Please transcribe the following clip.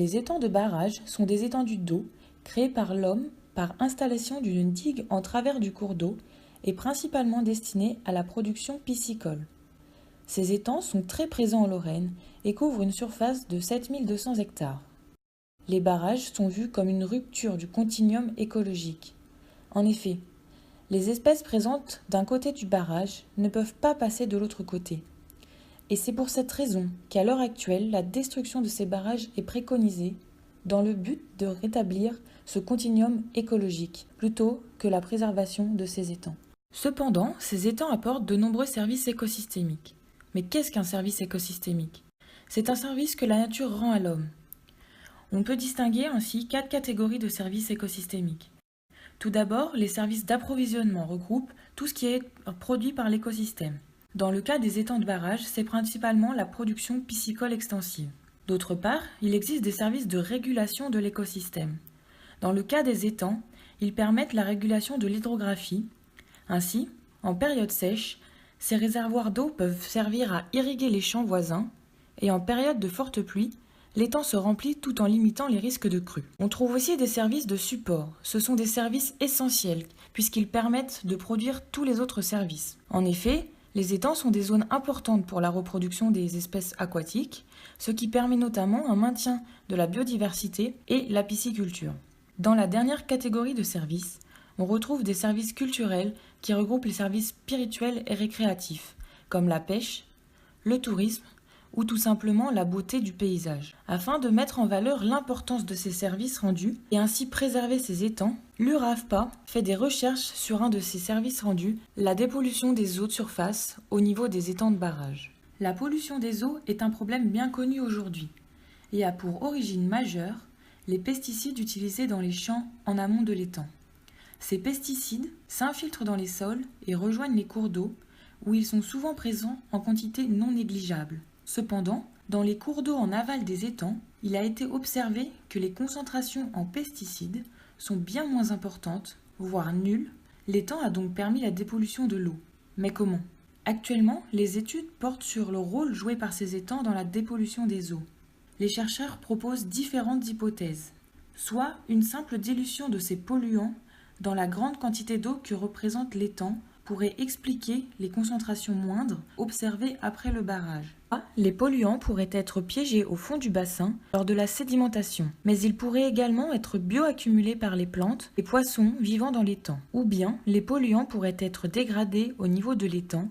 Les étangs de barrage sont des étendues d'eau créées par l'homme par installation d'une digue en travers du cours d'eau et principalement destinés à la production piscicole. Ces étangs sont très présents en Lorraine et couvrent une surface de 7200 hectares. Les barrages sont vus comme une rupture du continuum écologique. En effet, les espèces présentes d'un côté du barrage ne peuvent pas passer de l'autre côté. Et c'est pour cette raison qu'à l'heure actuelle, la destruction de ces barrages est préconisée dans le but de rétablir ce continuum écologique plutôt que la préservation de ces étangs. Cependant, ces étangs apportent de nombreux services écosystémiques. Mais qu'est-ce qu'un service écosystémique? C'est un service que la nature rend à l'homme. On peut distinguer ainsi 4 catégories de services écosystémiques. Tout d'abord, les services d'approvisionnement regroupent tout ce qui est produit par l'écosystème. Dans le cas des étangs de barrage, c'est principalement la production piscicole extensive. D'autre part, il existe des services de régulation de l'écosystème. Dans le cas des étangs, ils permettent la régulation de l'hydrographie. Ainsi, en période sèche, ces réservoirs d'eau peuvent servir à irriguer les champs voisins et en période de forte pluie, l'étang se remplit tout en limitant les risques de crue. On trouve aussi des services de support. Ce sont des services essentiels puisqu'ils permettent de produire tous les autres services. En effet, les étangs sont des zones importantes pour la reproduction des espèces aquatiques, ce qui permet notamment un maintien de la biodiversité et la pisciculture. Dans la dernière catégorie de services, on retrouve des services culturels qui regroupent les services spirituels et récréatifs, comme la pêche, le tourisme ou tout simplement la beauté du paysage. Afin de mettre en valeur l'importance de ces services rendus et ainsi préserver ces étangs, l'URAFPA fait des recherches sur un de ces services rendus, la dépollution des eaux de surface au niveau des étangs de barrage. La pollution des eaux est un problème bien connu aujourd'hui et a pour origine majeure les pesticides utilisés dans les champs en amont de l'étang. Ces pesticides s'infiltrent dans les sols et rejoignent les cours d'eau où ils sont souvent présents en quantité non négligeable. Cependant, dans les cours d'eau en aval des étangs, il a été observé que les concentrations en pesticides sont bien moins importantes, voire nulles. L'étang a donc permis la dépollution de l'eau. Mais comment? Actuellement, les études portent sur le rôle joué par ces étangs dans la dépollution des eaux. Les chercheurs proposent différentes hypothèses, soit une simple dilution de ces polluants dans la grande quantité d'eau que représente l'étang pourrait expliquer les concentrations moindres observées après le barrage. Les polluants pourraient être piégés au fond du bassin lors de la sédimentation, mais ils pourraient également être bioaccumulés par les plantes et poissons vivant dans l'étang. Ou bien, les polluants pourraient être dégradés au niveau de l'étang